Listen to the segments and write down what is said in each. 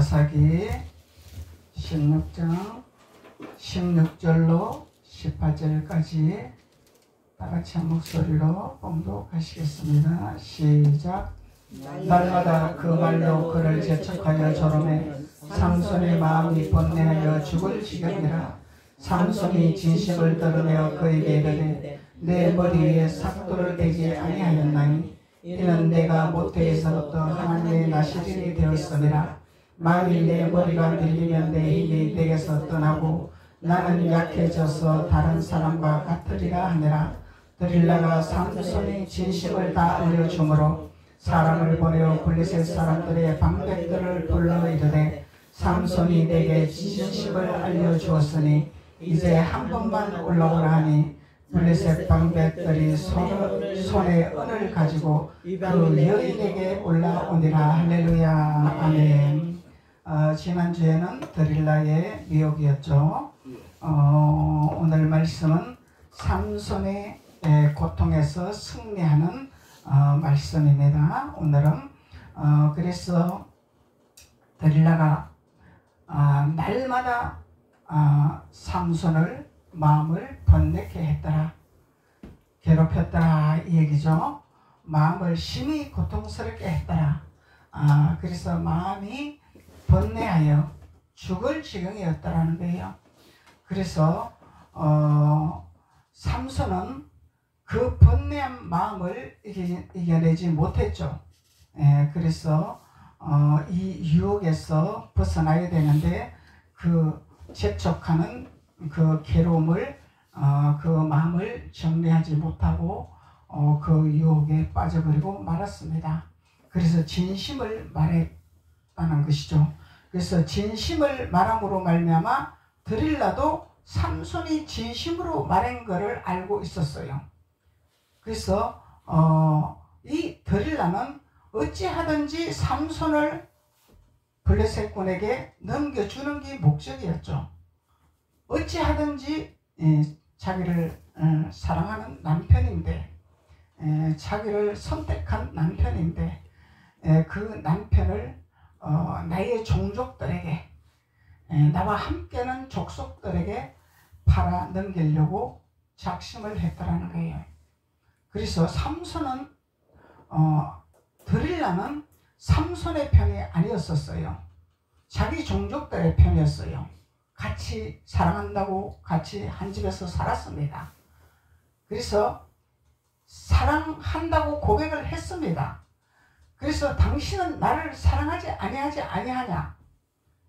사사기 16장 16절로 18절까지 다같이 한 목소리로 봉독하시겠습니다. 시작. 날마다 그 말로 그를 재촉하여 조롱해 삼손의 마음이 번뇌하여 죽을 지경이라. 삼손이 진심을 드러내어 그에게 이르되 내 머리 위에 삭도를 대지 아니하였나니 이는 내가 모태에서부터 하나님의 나시린이 되었음이라. 만일 내 머리가 밀리면 내 힘이 내게서 떠나고 나는 약해져서 다른 사람과 같으리라 하니라. 드릴라가 삼손의 진심을 다 알려주므로 사람을 보내어 블레셋 사람들의 방백들을 불러 이르되 삼손이 내게 진심을 알려주었으니 이제 한 번만 올라오라 하니 블레셋 방백들이 손에 은을 가지고 그 여인에게 올라오니라. 할렐루야. 아멘. 지난주에는 드릴라의 미혹이었죠. 오늘 말씀은 삼손의 고통에서 승리하는 말씀입니다. 오늘은 그래서 드릴라가 날마다 삼손을 마음을 번뇌케 했더라, 괴롭혔더라 이 얘기죠. 마음을 심히 고통스럽게 했더라. 그래서 마음이 번뇌하여 죽을 지경이었다라는 거예요. 그래서 삼손은 그 번뇌한 마음을 이겨내지 못했죠. 그래서 이 유혹에서 벗어나야 되는데 그 재촉하는 그 괴로움을 그 마음을 정리하지 못하고 그 유혹에 빠져버리고 말았습니다. 그래서 진심을 말했다는 것이죠. 그래서 진심을 말함으로 말미암아 드릴라도 삼손이 진심으로 말한 것을 알고 있었어요. 그래서 이 드릴라는 어찌하든지 삼손을 블레셋군에게 넘겨주는 게 목적이었죠. 어찌하든지 자기를 사랑하는 남편인데, 자기를 선택한 남편인데, 그 남편을 나의 종족들에게, 나와 함께하는 족속들에게 팔아 넘기려고 작심을 했더라는 거예요. 그래서 삼손은 드릴라는 삼손의 편이 아니었었어요. 자기 종족들의 편이었어요. 같이 사랑한다고 같이 한 집에서 살았습니다. 그래서 사랑한다고 고백을 했습니다. 그래서 당신은 나를 사랑하지 아니하냐?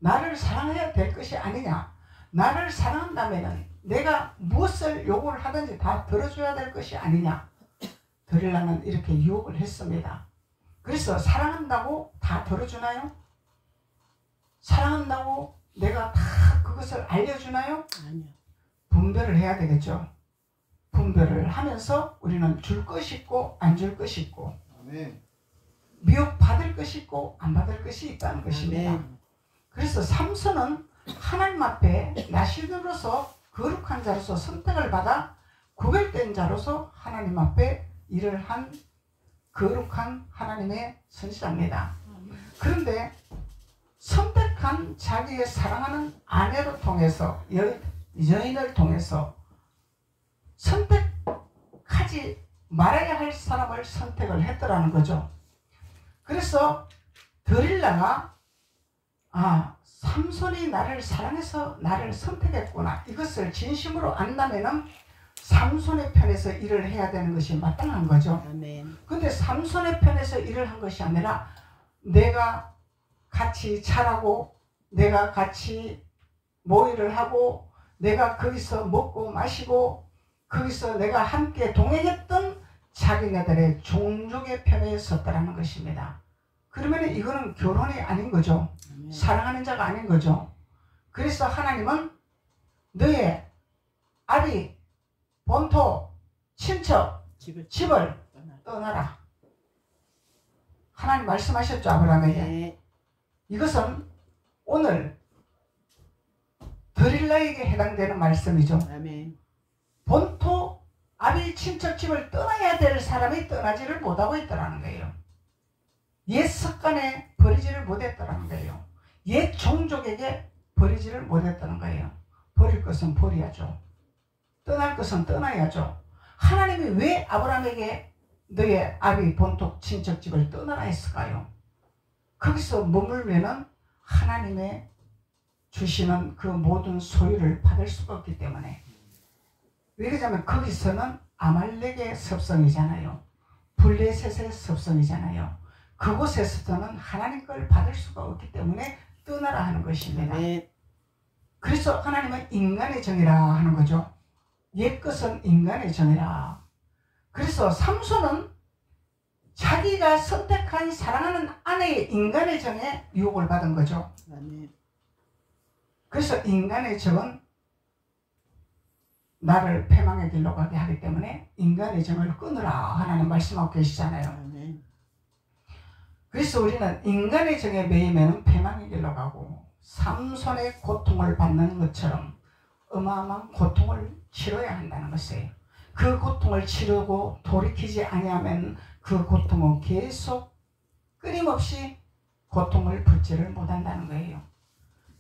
나를 사랑해야 될 것이 아니냐? 나를 사랑한다면 내가 무엇을 요구를 하든지 다 들어줘야 될 것이 아니냐? 드릴라는 이렇게 유혹을 했습니다. 그래서 사랑한다고 다 들어주나요? 사랑한다고 내가 다 그것을 알려주나요? 아니요. 분별을 해야 되겠죠. 분별을 하면서 우리는 줄 것이 있고 안 줄 것이 있고, 아멘. 미혹 받을 것이 있고 안 받을 것이 있다는 것입니다. 아멘. 그래서 삼손은 하나님 앞에 나시린으로서 거룩한 자로서 선택을 받아 구별된 자로서 하나님 앞에 일을 한 거룩한 하나님의 선지자입니다. 그런데 선택한 자기의 사랑하는 아내로 통해서, 여인을 통해서 선택하지 말아야 할 사람을 선택을 했더라는 거죠. 그래서 드릴라가 삼손이 나를 사랑해서 나를 선택했구나, 이것을 진심으로 안다면은 삼손의 편에서 일을 해야 되는 것이 마땅한 거죠. 그런데 삼손의 편에서 일을 한 것이 아니라 내가 같이 자라고, 내가 같이 모의를 하고, 내가 거기서 먹고 마시고, 거기서 내가 함께 동행했던 자기네들의 종족의 편에 섰다라는 것입니다. 그러면 이거는 결혼이 아닌 거죠. 사랑하는 자가 아닌 거죠. 그래서 하나님은 너의 아비, 본토, 친척, 집을 떠나라. 하나님 말씀하셨죠, 아브라함에게. 네. 이것은 오늘 드릴라에게 해당되는 말씀이죠. 아멘. 본토, 아비, 친척, 집을 떠나야 될 사람이 떠나지를 못하고 있더라는 거예요. 옛 습관에 버리지를 못했더라는 거예요. 옛 종족에게 버리지를 못했다는 거예요. 버릴 것은 버려야죠. 떠날 것은 떠나야죠. 하나님이 왜 아브라함에게 너의 아비 본토 친척집을 떠나라 했을까요? 거기서 머물면은 하나님의 주시는 그 모든 소유를 받을 수가 없기 때문에. 왜 그러냐면 거기서는 아말렉의 섭성이잖아요. 블레셋의 섭성이잖아요. 그곳에서는 하나님 걸 받을 수가 없기 때문에 떠나라 하는 것입니다. 그래서 하나님은 인간의 정이라 하는 거죠. 옛 것은 인간의 정이라. 그래서 삼손은 자기가 선택한 사랑하는 아내의 인간의 정에 유혹을 받은 거죠. 그래서 인간의 정은 나를 패망의 길로 가게 하기 때문에 인간의 정을 끊으라 하나님 말씀하고 계시잖아요. 그래서 우리는 인간의 정에 매이면 패망의 길로 가고 삼손의 고통을 받는 것처럼 어마어마한 고통을 치러야 한다는 것이에요. 그 고통을 치르고 돌이키지 아니하면 그 고통은 계속 끊임없이 고통을 붙지를 못한다는 거예요.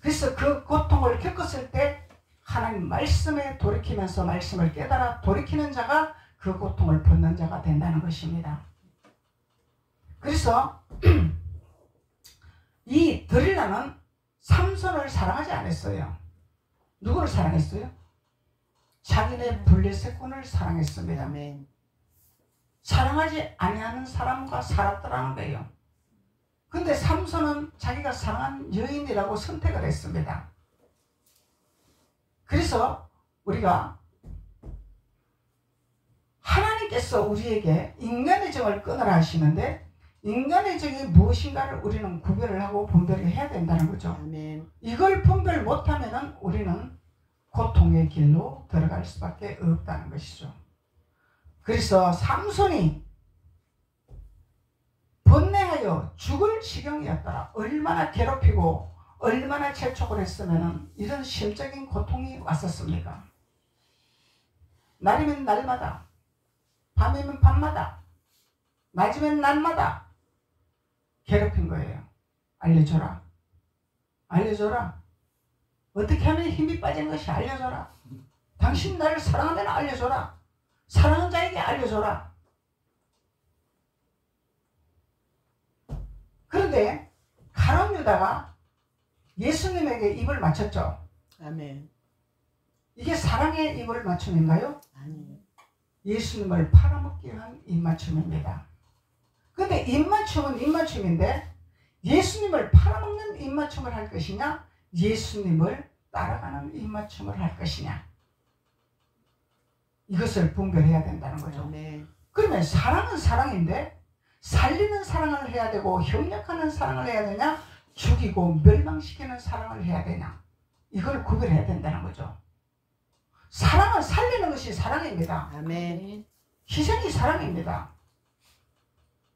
그래서 그 고통을 겪었을 때 하나님 말씀에 돌이키면서 말씀을 깨달아 돌이키는 자가 그 고통을 벗는 자가 된다는 것입니다. 그래서 이 드릴라는 삼손을 사랑하지 않았어요. 누구를 사랑했어요? 자기네 블레셋군을 사랑했습니다. 사랑하지 아니하는 사람과 살았더라는 거예요. 근데 삼손은 자기가 사랑한 여인이라고 선택을 했습니다. 그래서 우리가 하나님께서 우리에게 인간의 정을 끊으라 하시는데 인간의 정이 무엇인가를 우리는 구별을 하고 분별을 해야 된다는 거죠. 이걸 분별 못하면 우리는 고통의 길로 들어갈 수밖에 없다는 것이죠. 그래서 삼손이 번뇌하여 죽을 지경이었더라. 얼마나 괴롭히고 얼마나 재촉을 했으면 이런 심적인 고통이 왔었습니까? 날이면 날마다, 밤이면 밤마다, 낮이면 낮마다 괴롭힌 거예요. 알려줘라. 알려줘라. 어떻게 하면 힘이 빠진 것이 알려줘라. 당신 나를 사랑하면 알려줘라. 사랑하는 자에게 알려줘라. 그런데 가룟 유다가 예수님에게 입을 맞췄죠. 아멘. 이게 사랑의 입을 맞춤인가요? 아니요. 예수님을 팔아먹기 위한 입맞춤입니다. 근데 입맞춤은 입맞춤인데 예수님을 팔아먹는 입맞춤을 할 것이냐, 예수님을 따라가는 입맞춤을 할 것이냐, 이것을 분별해야 된다는 거죠. 네. 그러면 사랑은 사랑인데 살리는 사랑을 해야 되고 협력하는 사랑을 해야 되냐, 죽이고 멸망시키는 사랑을 해야 되냐, 이걸 구별해야 된다는 거죠. 사랑은 살리는 것이 사랑입니다. 아멘. 희생이 사랑입니다.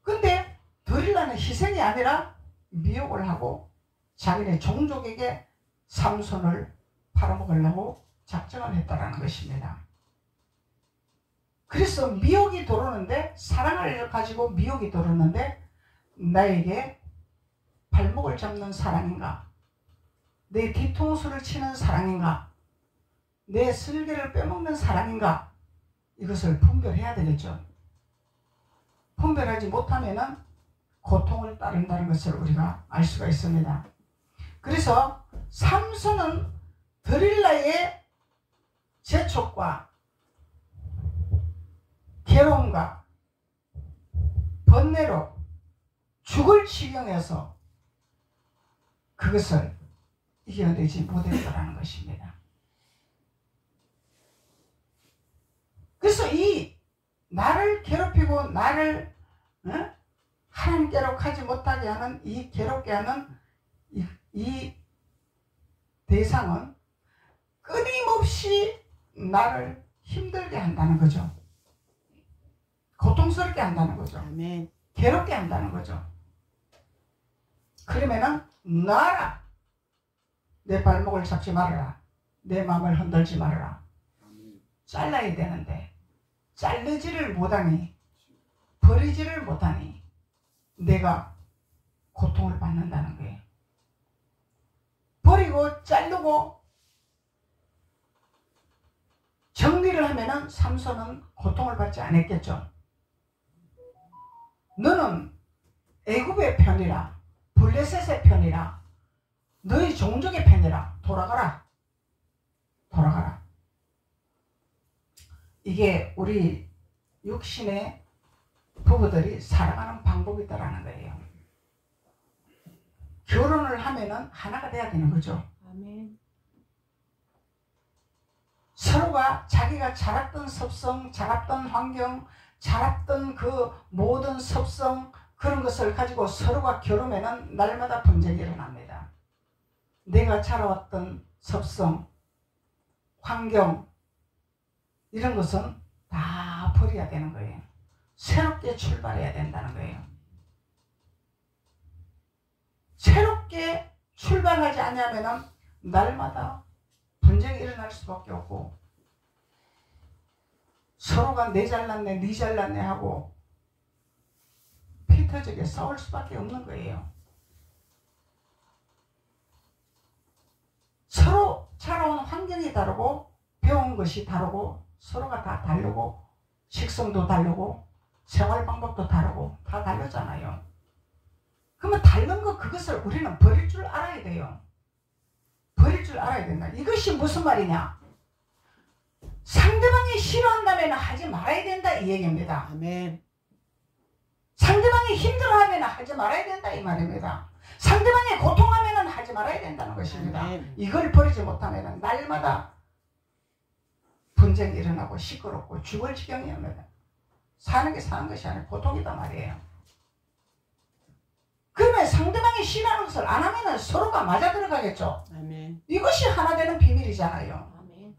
근데 드릴라는 희생이 아니라 미혹을 하고 자기네 종족에게 삼손을 팔아먹으려고 작정을 했다라는 것입니다. 그래서 미혹이 들어오는데, 사랑을 가지고 미혹이 들어오는데 나에게 발목을 잡는 사랑인가, 내 뒤통수를 치는 사랑인가, 내 슬개를 빼먹는 사랑인가, 이것을 분별해야 되겠죠. 분별하지 못하면 고통을 따른다는 것을 우리가 알 수가 있습니다. 그래서 삼손은 드릴라의 재촉과 괴로움과 번뇌로 죽을 지경에서 그것을 이겨내지 못했다는 것입니다. 그래서 이 나를 괴롭히고 나를 하나님께로 가지 못하게 하는 이 괴롭게 하는 이 대상은 끊임없이 나를 힘들게 한다는 거죠. 고통스럽게 한다는 거죠. 아멘. 괴롭게 한다는 거죠. 그러면은 놔라. 내 발목을 잡지 말아라. 내 마음을 흔들지 말아라. 잘라야 되는데 자르지를 못하니, 버리지를 못하니 내가 고통을 받는다는 거예요. 버리고 자르고 정리를 하면은 삼손은 고통을 받지 않았겠죠. 너는 애굽의 편이라, 블레셋의 편이라, 너희 종족의 편이라, 돌아가라. 돌아가라. 이게 우리 육신의 부부들이 살아가는 방법이다라는 거예요. 결혼을 하면은 하나가 돼야 되는 거죠. 아멘. 서로가 자기가 자랐던 습성, 자랐던 환경, 자랐던 그 모든 습성, 그런 것을 가지고 서로가 결혼하면 날마다 분쟁이 일어납니다. 내가 자라왔던 습성, 환경, 이런 것은 다 버려야 되는 거예요. 새롭게 출발해야 된다는 거예요. 새롭게 출발하지 않으면 날마다 분쟁이 일어날 수밖에 없고, 서로가 내 잘났네 네 잘났네 하고 피 터지게 싸울 수밖에 없는 거예요. 서로 자라온 환경이 다르고 배운 것이 다르고 서로가 다 다르고 식성도 다르고 생활 방법도 다르고 다 다르잖아요. 그러면 다른 거 그것을 우리는 버릴 줄 알아야 돼요. 버릴 줄 알아야 된다. 이것이 무슨 말이냐? 상대방이 싫어한다면 하지 말아야 된다 이 얘기입니다. 아멘. 상대방이 힘들어하면 하지 말아야 된다 이 말입니다. 상대방이 고통하면 하지 말아야 된다는 것입니다. 아멘. 이걸 버리지 못하면 날마다 분쟁이 일어나고 시끄럽고 죽을 지경이옵니다. 사는 게 사는 것이 아니라 고통이다 말이에요. 그러면 상대방이 싫어하는 것을 안 하면 서로가 맞아 들어가겠죠. 아멘. 이것이 하나 되는 비밀이잖아요. 아멘.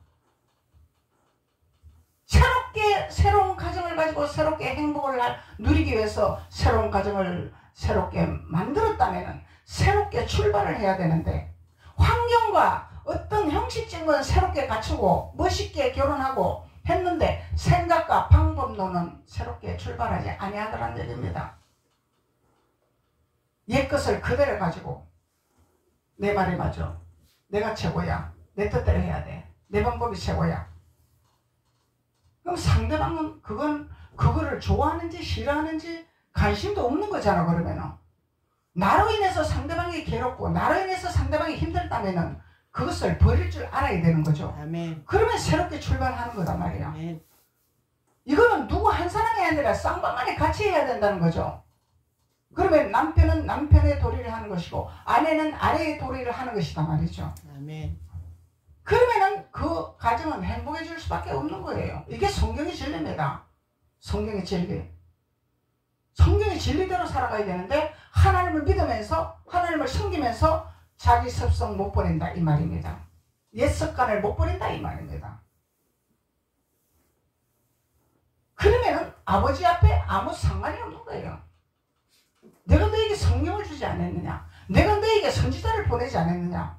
새롭게 새로운 가정을 가지고 새롭게 행복을 누리기 위해서 새로운 가정을 새롭게 만들었다면 새롭게 출발을 해야 되는데, 환경과 어떤 형식적인 건 새롭게 갖추고 멋있게 결혼하고 했는데 생각과 방법론은 새롭게 출발하지 아니하더라는 얘기입니다. 옛것을 그대로 가지고 내 말이 맞아, 내가 최고야, 내 뜻대로 해야 돼, 내 방법이 최고야. 그럼 상대방은 그거를 좋아하는지 싫어하는지 관심도 없는 거잖아. 그러면은 나로 인해서 상대방이 괴롭고 나로 인해서 상대방이 힘들다면은 그것을 버릴 줄 알아야 되는 거죠. 아멘. 그러면 새롭게 출발하는 거단 말이야. 아멘. 이거는 누구 한 사람이 아니라 쌍방간에 같이 해야 된다는 거죠. 그러면 남편은 남편의 도리를 하는 것이고 아내는 아내의 도리를 하는 것이다 말이죠. 아멘. 그러면은 그 가정은 행복해질 수밖에 없는 거예요. 이게 성경의 진리입니다. 성경의 진리. 성경의 진리대로 살아가야 되는데 하나님을 믿으면서 하나님을 섬기면서 자기 습성 못 버린다 이 말입니다. 옛 습관을 못 버린다 이 말입니다. 그러면은 아버지 앞에 아무 상관이 없는 거예요. 내가 너에게 성령을 주지 않았느냐? 내가 너에게 선지자를 보내지 않았느냐?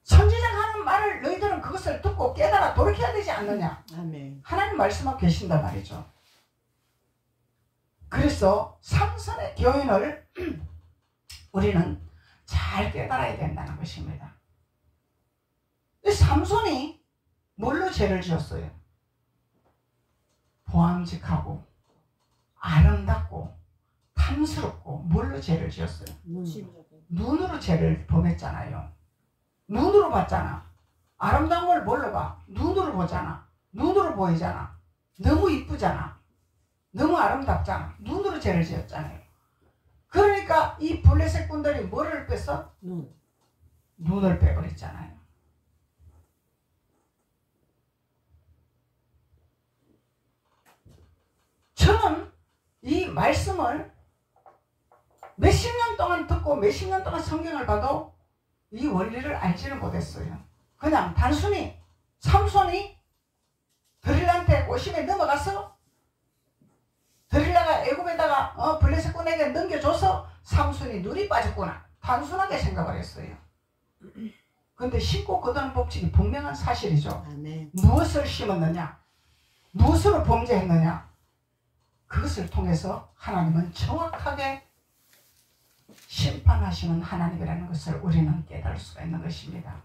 선지자가 하는 말을 너희들은 그것을 듣고 깨달아 돌이켜야 되지 않느냐? 아멘. 하나님 말씀하고 계신단 말이죠. 그래서 삼손의 교훈을 우리는 잘 깨달아야 된다는 것입니다. 삼손이 뭘로 죄를 지었어요? 보암직하고 아름답고 탐스럽고 뭘로 죄를 지었어요? 눈으로 죄를 범했잖아요. 눈으로 봤잖아. 아름다운 걸 뭘로 봐? 눈으로 보잖아. 눈으로 보이잖아. 너무 이쁘잖아. 너무 아름답잖아. 눈으로 죄를 지었잖아요. 그러니까 이 블레셋 군들이 뭐를 뺐어? 눈을 빼버렸잖아요. 저는 이 말씀을 몇십 년 동안 듣고 몇십 년 동안 성경을 봐도 이 원리를 알지는 못했어요. 그냥 단순히 삼손이 드릴라한테 고심에 넘어가서 드릴라가 애굽에다가 블레셋군에게 넘겨줘서 삼손이 눈이 빠졌구나, 단순하게 생각을 했어요. 그런데 심고 거두는 법칙이 분명한 사실이죠. 아멘. 무엇을 심었느냐, 무엇으로 범죄했느냐, 그것을 통해서 하나님은 정확하게 심판하시는 하나님이라는 것을 우리는 깨달을 수가 있는 것입니다.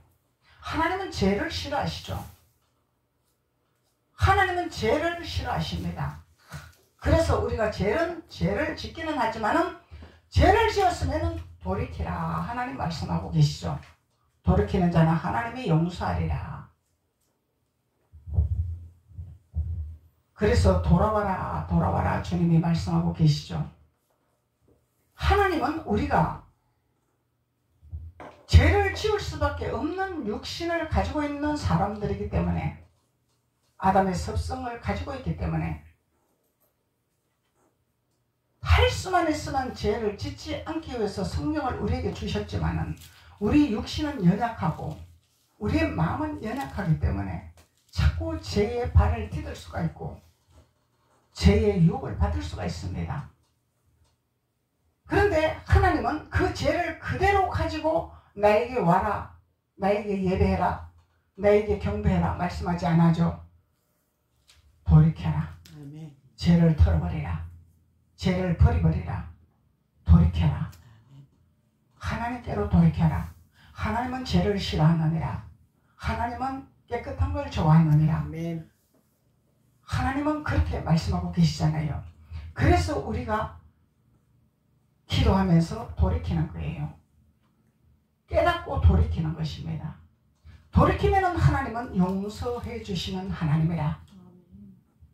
하나님은 죄를 싫어하시죠. 하나님은 죄를 싫어하십니다. 그래서 우리가 죄를 짓기는 하지만은 죄를 지었으면 돌이키라 하나님 말씀하고 계시죠. 돌이키는 자는 하나님이 용서하리라. 그래서 돌아와라 돌아와라 주님이 말씀하고 계시죠. 하나님은 우리가 죄를 지을 수밖에 없는 육신을 가지고 있는 사람들이기 때문에, 아담의 습성을 가지고 있기 때문에 할 수만 있으면 죄를 짓지 않기 위해서 성령을 우리에게 주셨지만은 우리 육신은 연약하고 우리의 마음은 연약하기 때문에 자꾸 죄의 발을 디딜 수가 있고 죄의 유혹을 받을 수가 있습니다. 그런데 하나님은 그 죄를 그대로 가지고 나에게 와라, 나에게 예배해라, 나에게 경배해라 말씀하지 않아죠. 돌이켜라. 아멘. 죄를 털어버리라. 죄를 버려버리라. 돌이켜라. 하나님께로 돌이켜라. 하나님은 죄를 싫어하느니라. 하나님은 깨끗한 걸 좋아하느니라. 아멘. 하나님은 그렇게 말씀하고 계시잖아요. 그래서 우리가 기도하면서 돌이키는 거예요. 깨닫고 돌이키는 것입니다. 돌이키면 하나님은 용서해 주시는 하나님이라.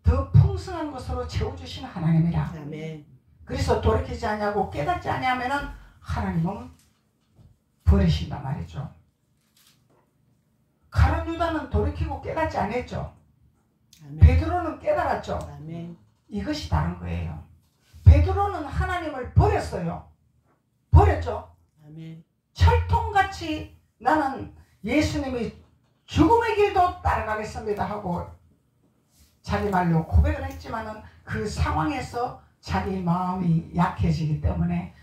더 풍성한 것으로 채워주시는 하나님이라. 아멘. 그래서 돌이키지 않냐고 깨닫지 않냐면은 하나님은 버리신단 말이죠. 가룟 유다는 돌이키고 깨닫지 않았죠. 아멘. 베드로는 깨달았죠. 아멘. 이것이 다른 거예요. 베드로는 하나님을 버렸어요. 버렸죠. 아멘. 철통같이 나는 예수님이 죽음의 길도 따라가겠습니다 하고 자기 말로 고백을 했지만은 그 상황에서 자기 마음이 약해지기 때문에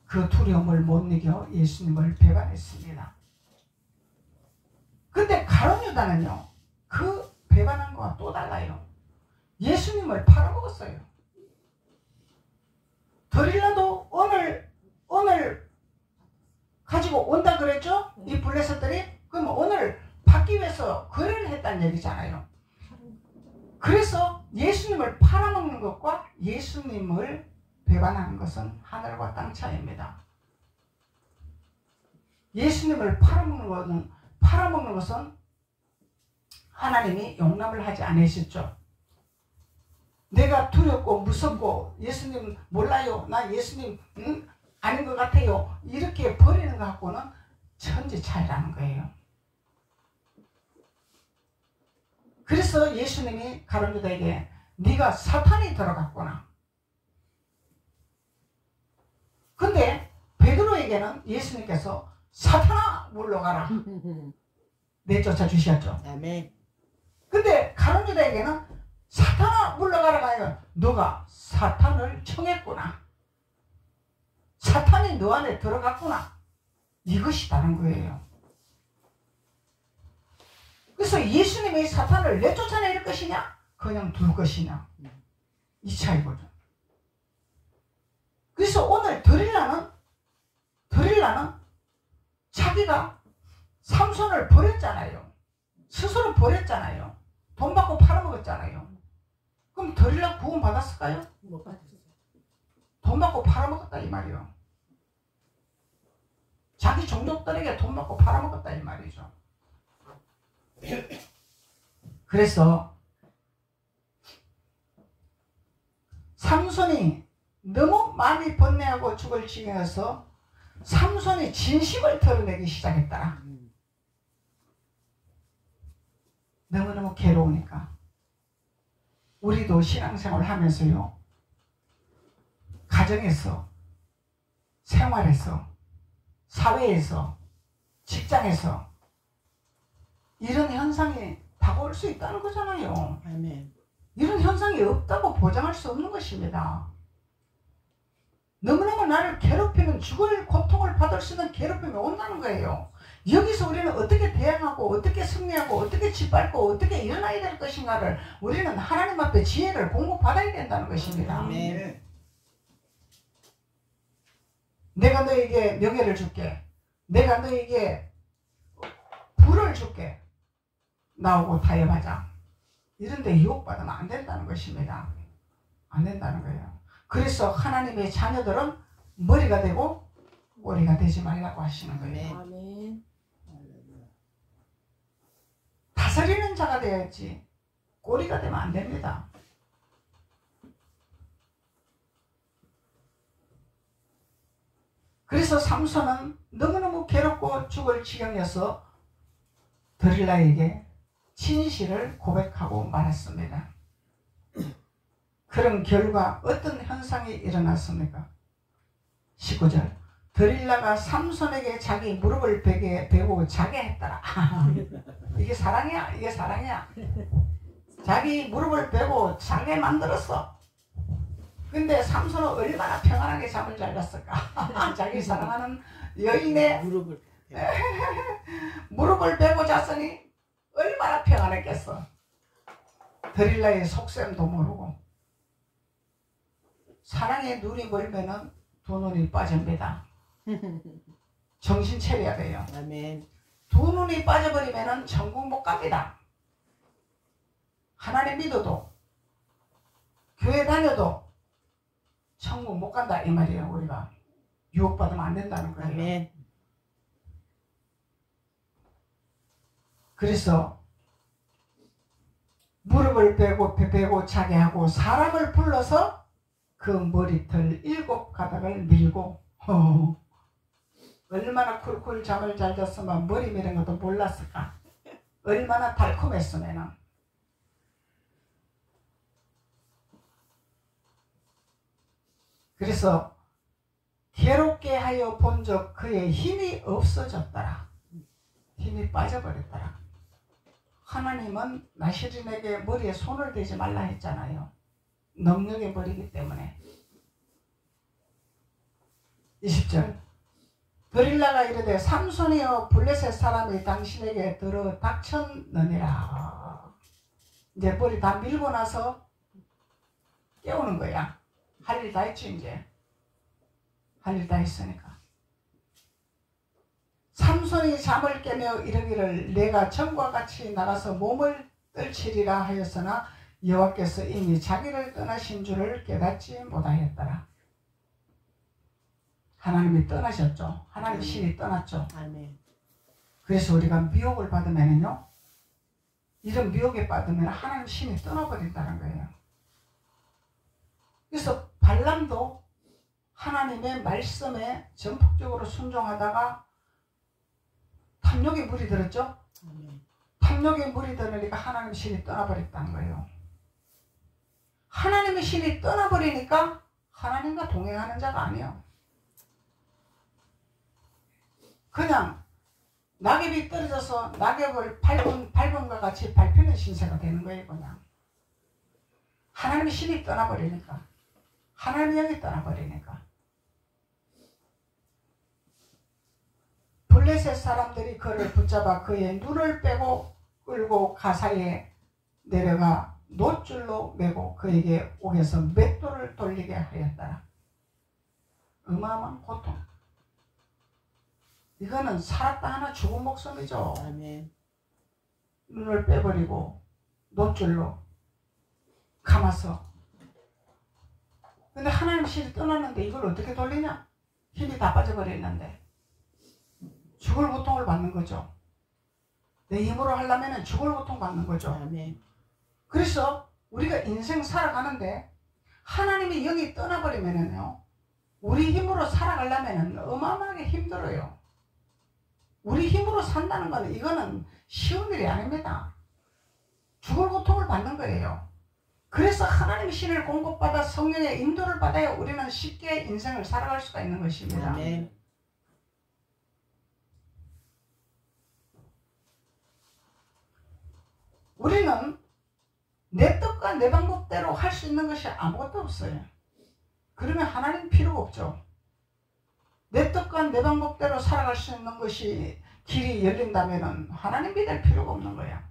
그 두려움을 못 이겨 예수님을 배반했습니다. 근데 가룟 유다는요, 그 배반한 거와 또 달라요. 예수님을 팔아먹었어요. 드릴라도 오늘 가지고 온다 그랬죠? 이 블레셋들이. 그럼 오늘 받기 위해서 거래를 했다는 얘기잖아요. 그래서 예수님을 팔아먹는 것과 예수님을 배반하는 것은 하늘과 땅 차이입니다. 예수님을 팔아먹는 것은 하나님이 용납을 하지 않으셨죠. 내가 두렵고 무섭고 예수님 몰라요, 나 예수님 아닌 것 같아요, 이렇게 버리는 것 갖고는 천지 차이라는 거예요. 그래서 예수님이 가룟 유다에게 네가 사탄이 들어갔구나. 근데 베드로에게는 예수님께서 사탄아 물러가라 내쫓아 주셨죠. 아멘. 근데 가룟 유다에게는 사탄아 물러가라가 아니라 너가 사탄을 청했구나. 사탄이 너 안에 들어갔구나. 이것이 다른 거예요. 그래서 예수님이 사탄을 내쫓아낼 것이냐 그냥 둘 것이냐, 이 차이거든. 그래서 오늘 드릴라는 자기가 삼손을 버렸잖아요. 스스로 버렸잖아요. 돈 받고 팔아먹었잖아요. 그럼 드릴라 구원 받았을까요? 못 받았어요. 돈 받고 팔아먹었다 이 말이요. 자기 종족들에게 돈 받고 팔아먹었다 이 말이죠. 그래서 삼손이 너무 마음이 번뇌하고 죽을 지경에서 삼손이 진심을 털어내기 시작했다. 너무너무 괴로우니까. 우리도 신앙생활 하면서요, 가정에서, 생활에서, 사회에서, 직장에서 이런 현상이 다가올 수 있다는 거잖아요. 아멘. 이런 현상이 없다고 보장할 수 없는 것입니다. 너무너무 나를 괴롭히는, 죽을 고통을 받을 수 있는 괴롭힘이 온다는 거예요. 여기서 우리는 어떻게 대응하고 어떻게 승리하고 어떻게 짓밟고 어떻게 일어나야 될 것인가를 우리는 하나님 앞에 지혜를 공급받아야 된다는 것입니다. 아멘. 내가 너에게 명예를 줄게. 내가 너에게 부를 줄게. 나오고 타협하자. 이런데 유혹받으면 안 된다는 것입니다. 안 된다는 거예요. 그래서 하나님의 자녀들은 머리가 되고 꼬리가 되지 말라고 하시는 거예요. 아멘. 다스리는 자가 되어야지 꼬리가 되면 안 됩니다. 그래서 삼손은 너무너무 괴롭고 죽을 지경이어서 드릴라에게 진실을 고백하고 말았습니다. 그런 결과 어떤 현상이 일어났습니까? 19절 드릴라가 삼손에게 자기 무릎을 베고 자게 했더라. 이게 사랑이야. 이게 사랑이야. 자기 무릎을 베고 자게 만들었어. 근데 삼손은 얼마나 평안하게 잠을 잘 잤을까. 자기 사랑하는 여인의 무릎을 베고 잤으니 얼마나 평안했겠어. 드릴라의 속셈도 모르고. 사랑에 눈이 멀면은 두 눈이 빠집니다. 정신 차려야 돼요. 아멘. 두 눈이 빠져버리면은 천국 못 갑니다. 하나님 믿어도 교회 다녀도 천국 못 간다 이 말이에요. 우리가 유혹받으면 안 된다는 거예요. 아멘. 그래서 무릎을 베고 자게 하고 사람을 불러서 그 머리털 7가닥을 밀고 얼마나 쿨쿨 잠을 잘 잤으면 머리 미는 것도 몰랐을까. 얼마나 달콤했으면은. 그래서 괴롭게 하여 본적 그의 힘이 없어졌더라. 힘이 빠져버렸더라. 하나님은 나시린에게 머리에 손을 대지 말라 했잖아요. 능력의 머리이기 때문에. 20절 드릴라가 이르되 삼손이여 블레셋 사람이 당신에게 들어 닥쳤느니라. 이제 머리 다 밀고 나서 깨우는 거야. 할 일 다 했지 이제. 할 일 다 했으니까. 삼손이 잠을 깨며 이르기를 내가 전과 같이 나가서 몸을 떨치리라 하였으나 여호와께서 이미 자기를 떠나신 줄을 깨닫지 못하였더라. 하나님이 떠나셨죠. 하나님 신이 떠났죠. 아멘. 그래서 우리가 미혹을 받으면요, 이런 미혹에 받으면 하나님 신이 떠나버린다는 거예요. 그래서 발람도 하나님의 말씀에 전폭적으로 순종하다가 탐욕에 물이 들었죠. 아멘. 탐욕에 물이 들으니까 하나님 신이 떠나버렸다는 거예요. 하나님의 신이 떠나버리니까 하나님과 동행하는 자가 아니에요. 그냥 낙엽이 떨어져서 낙엽을 밟은 것 같이 밟히는 신세가 되는 거예요. 그냥 하나님의 신이 떠나버리니까, 하나님의 영이 떠나버리니까. 블레셋 사람들이 그를 붙잡아 그의 눈을 빼고 끌고 가사에 내려가 놋줄로 매고 그에게 옥에서 맷돌을 돌리게 하였더라. 어마어마한 고통. 이거는 살았다 하나 죽은 목숨이죠. 아멘. 눈을 빼버리고 놋줄로 감아서. 근데 하나님 신이 떠났는데 이걸 어떻게 돌리냐? 힘이 다 빠져버렸는데 죽을 고통을 받는 거죠. 내 힘으로 하려면 죽을 고통 받는 거죠. 아멘. 그래서 우리가 인생 살아가는데 하나님의 영이 떠나버리면요, 우리 힘으로 살아가려면 어마어마하게 힘들어요. 우리 힘으로 산다는 건 이거는 쉬운 일이 아닙니다. 죽을 고통을 받는 거예요. 그래서 하나님의 신을 공급받아 성령의 인도를 받아야 우리는 쉽게 인생을 살아갈 수가 있는 것입니다. 아멘. 우리는 내 뜻과 내 방법대로 할 수 있는 것이 아무것도 없어요. 그러면 하나님 필요가 없죠. 내 뜻과 내 방법대로 살아갈 수 있는 것이 길이 열린다면 하나님 믿을 필요가 없는 거야.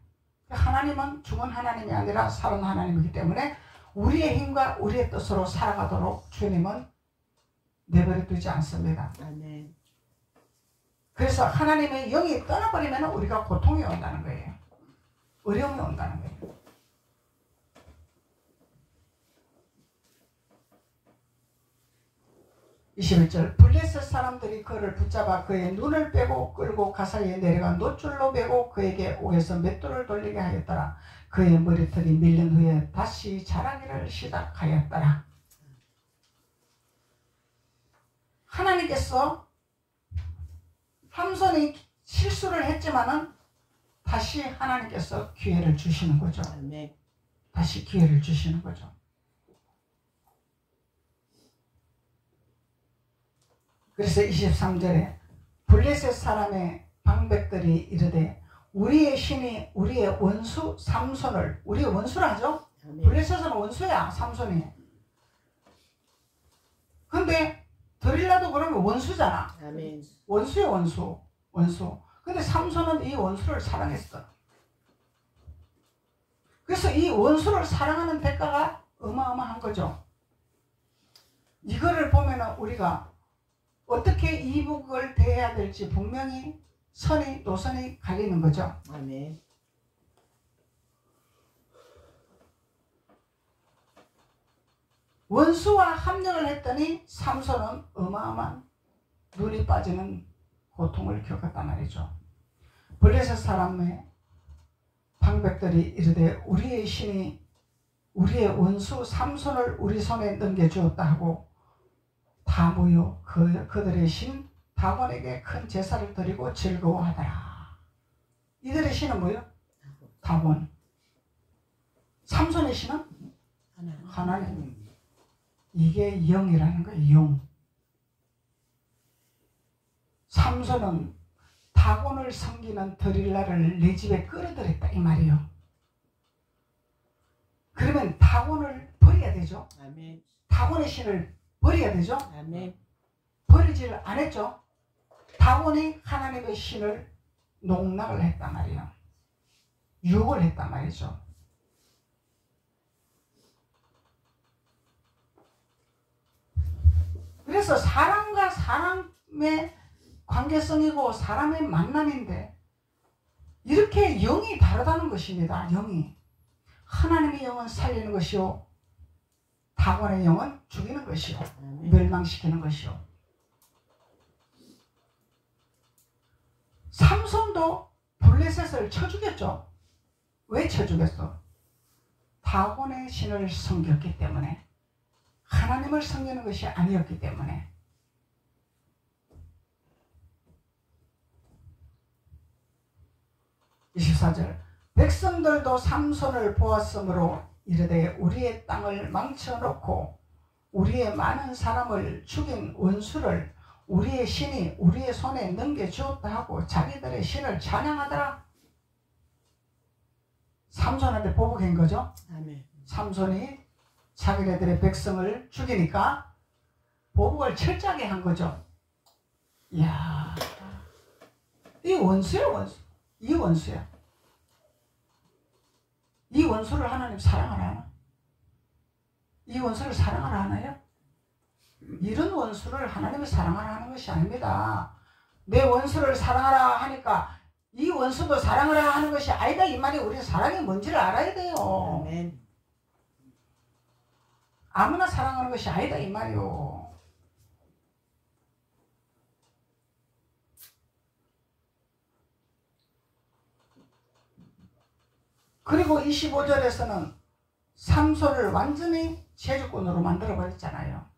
하나님은 죽은 하나님이 아니라 살은 하나님이기 때문에 우리의 힘과 우리의 뜻으로 살아가도록 주님은 내버려 두지 않습니다. 아멘. 그래서 하나님의 영이 떠나버리면 우리가 고통이 온다는 거예요. 어려움이 온다는 거예요. (21절) 블레셋 사람들이 그를 붙잡아 그의 눈을 빼고 끌고 가사이에 내려가 노줄로 베고 그에게 옥에서 맷돌을 돌리게 하였더라. 그의 머리털이 밀린 후에 다시 자라기를 시작하였더라. 하나님께서 삼손이 실수를 했지만은 다시 하나님께서 기회를 주시는 거죠. 다시 기회를 주시는 거죠. 그래서 23절에 블레셋 사람의 방백들이 이르되 우리의 신이 우리의 원수 삼손을, 우리의 원수라 하죠. 블레셋은 원수야, 삼손이. 근데 드릴라도 그러면 원수잖아. 원수야, 원수. 근데 삼손은 이 원수를 사랑했어. 그래서 이 원수를 사랑하는 대가가 어마어마한 거죠. 이거를 보면 우리가 어떻게 이북을 대해야 될지 분명히 노선이 갈리는 거죠. 아멘. 원수와 합력을 했더니 삼손은 어마어마한 눈이 빠지는 고통을 겪었단 말이죠. 블레셋 사람의 방백들이 이르되 우리의 신이 우리의 원수 삼손을 우리 손에 넘겨주었다 하고 다 모여 그들의 신 다곤에게 큰 제사를 드리고 즐거워하더라. 이들의 신은 뭐예요? 다곤. 삼손의 신은 하나님. 이게 영이라는 거예요. 영. 삼손은 다곤을 섬기는 드릴라를 내 집에 끌어들였다 이 말이에요. 그러면 다곤을 버려야 되죠. 아멘. 다곤의 신을 버려야 되죠. 아멘. 버리지를 안 했죠. 다곤이 하나님의 신을 농락을 했단 말이에요. 유혹을 했단 말이죠. 그래서 사람과 사람의 관계성이고 사람의 만남인데 이렇게 영이 다르다는 것입니다. 영이. 하나님의 영은 살리는 것이요 다곤의 영은 죽이는 것이요 멸망시키는 것이요. 삼손도 블레셋을 쳐 죽였죠. 왜 쳐 죽였어? 다곤의 신을 섬겼기 때문에, 하나님을 섬기는 것이 아니었기 때문에. (24절) 백성들도 삼손을 보았으므로 이르되 우리의 땅을 망쳐놓고 우리의 많은 사람을 죽인 원수를 우리의 신이 우리의 손에 넘겨주었다 하고 자기들의 신을 찬양하더라. 삼손한테 보복한 거죠. 아멘. 삼손이 자기네들의 백성을 죽이니까 보복을 철저하게 한 거죠. 이야, 이 원수야, 원수. 이 원수야. 이 원수를 하나님 사랑하나? 이 원수를 사랑하나 하나요? 이런 원수를 하나님이 사랑하라 하는 것이 아닙니다. 내 원수를 사랑하라 하니까 이 원수도 사랑하라 하는 것이 아니다 이 말이. 우리 사랑이 뭔지를 알아야 돼요. 아멘. 아무나 사랑하는 것이 아니다 이 말이요. 그리고 25절에서는 삼손을 완전히 제주꾼으로 만들어 버렸잖아요.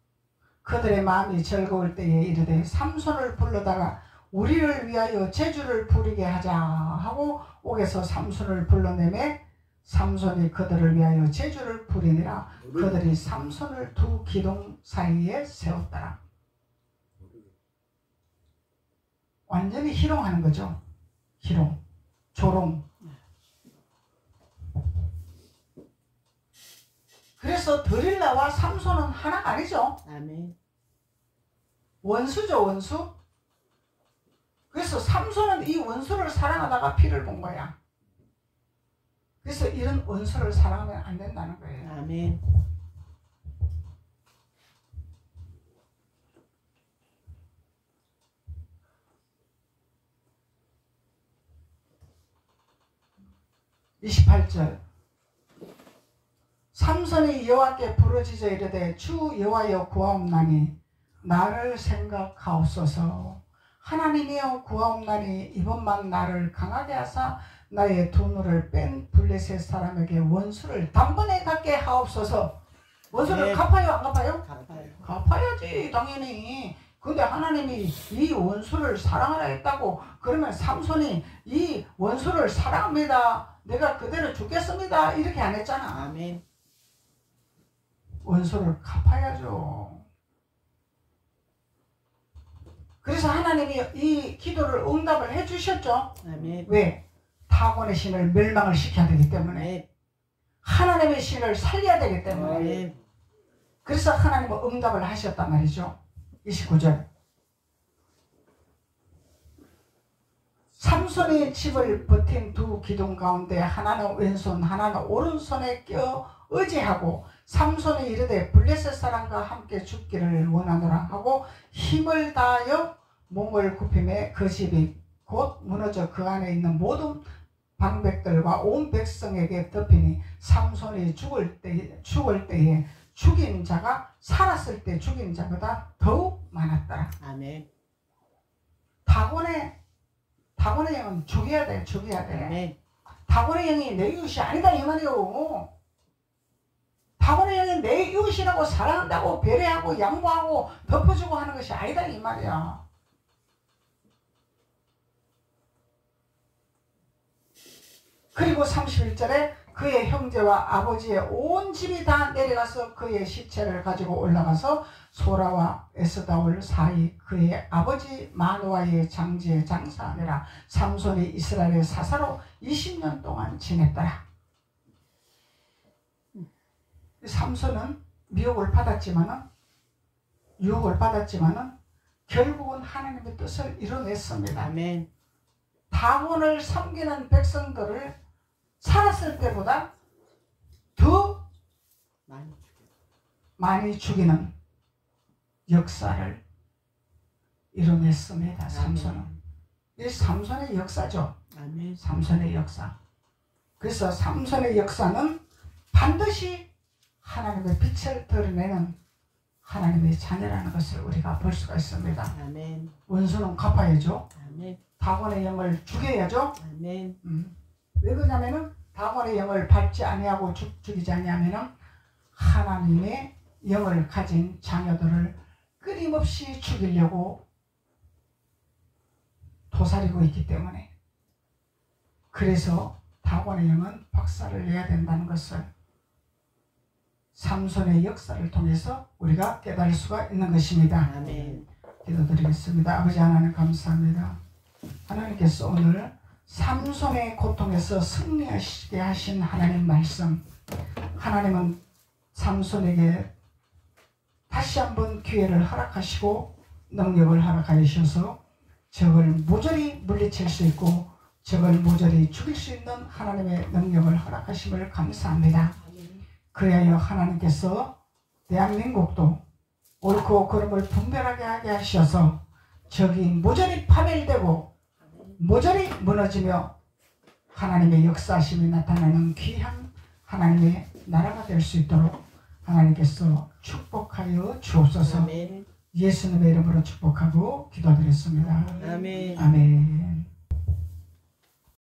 그들의 마음이 즐거울 때에 이르되 삼손을 불러다가 우리를 위하여 제주를 부리게 하자 하고 옥에서 삼손을 불러내매 삼손이 그들을 위하여 제주를 부리니라. 그들이 삼손을 두 기둥 사이에 세웠더라. 완전히 희롱하는 거죠. 희롱, 조롱. 그래서 드릴라와 삼손은 하나가 아니죠. 아멘. 원수죠, 원수. 그래서 삼손은 이 원수를 사랑하다가 피를 본 거야. 그래서 이런 원수를 사랑하면 안 된다는 거예요. 아멘. 28절 삼손이 여호와께 부르짖어 이르되 주 여호와여 구하옵나니 나를 생각하옵소서. 하나님이여 구하옵나니 이번만 나를 강하게 하사 나의 두 눈을 뺀 블레셋 사람에게 원수를 단번에 갚게 하옵소서. 원수를 네. 갚아요 안 갚아요? 갚아요. 갚아야지 당연히. 근데 하나님이 이 원수를 사랑하라 했다고 그러면 삼손이 이 원수를 사랑합니다. 내가 그대로 죽겠습니다. 이렇게 안 했잖아. 아멘. 원수를 갚아야죠. 그래서 하나님이 이 기도를 응답을 해주셨죠. 아멘. 왜? 타곤의 신을 멸망을 시켜야 되기 때문에. 아멘. 하나님의 신을 살려야 되기 때문에. 아멘. 그래서 하나님은 응답을 하셨단 말이죠. 29절 삼손의 집을 버틴 두 기둥 가운데 하나는 왼손 하나는 오른손에 껴 의지하고 삼손이 이르되 블레셋 사람과 함께 죽기를 원하노라 하고 힘을 다하여 몸을 굽히매 그 집이 곧 무너져 그 안에 있는 모든 방백들과 온 백성에게 덮이니 삼손이 죽을 때에 죽인 자가 살았을 때 죽인 자보다 더욱 많았더라. 아멘. 다곤의 영은 죽여야 돼. 죽여야 돼. 아멘. 다곤의 영이 내 이웃이 아니다 이 말이요. 다곤의 영이 내 이웃이라고 사랑한다고 배려하고 양보하고 덮어주고 하는 것이 아니다 이 말이야. 그리고 31절에 그의 형제와 아버지의 온 집이 다 내려가서 그의 시체를 가지고 올라가서 소라와 에스다올 사이 그의 아버지 마노아의 장지에 장사하느라 삼손이 이스라엘의 사사로 20년 동안 지냈더라. 삼손은 유혹을 받았지만은 결국은 하나님의 뜻을 이뤄냈습니다. 아멘. 다곤을 섬기는 백성들을 살았을 때보다 더 많이 죽이는 역사를 이뤄냈습니다. 삼손은. 이 삼손의 역사죠. 아멘. 삼손의 역사. 그래서 삼손의 역사는 반드시 하나님의 빛을 드러내는 하나님의 자녀라는 것을 우리가 볼 수가 있습니다. 아멘. 원수는 갚아야죠. 아멘. 다곤의 영을 죽여야죠. 아멘. 왜 그러냐면은 다곤의 영을 밟지 아니하고 죽이지 아니하면은 하나님의 영을 가진 자녀들을 끊임없이 죽이려고 도사리고 있기 때문에 그래서 다곤의 영은 박살을 내야 된다는 것을 삼손의 역사를 통해서 우리가 깨달을 수가 있는 것입니다. 아멘. 기도드리겠습니다. 아버지 하나님 감사합니다. 하나님께서 오늘 삼손의 고통에서 승리하시게 하신 하나님 말씀, 하나님은 삼손에게 다시 한번 기회를 허락하시고 능력을 허락하여 주셔서 적을 모조리 물리칠 수 있고 적을 모조리 죽일 수 있는 하나님의 능력을 허락하심을 감사합니다. 그리하여 하나님께서 대한민국도 옳고 그름을 분별하게 하게 하셔서 적이 모조리 파멸되고 모조리 무너지며 하나님의 역사심이 나타나는 귀한 하나님의 나라가 될 수 있도록 하나님께서 축복하여 주옵소서. 아멘. 예수님의 이름으로 축복하고 기도드렸습니다. 아멘. 아멘.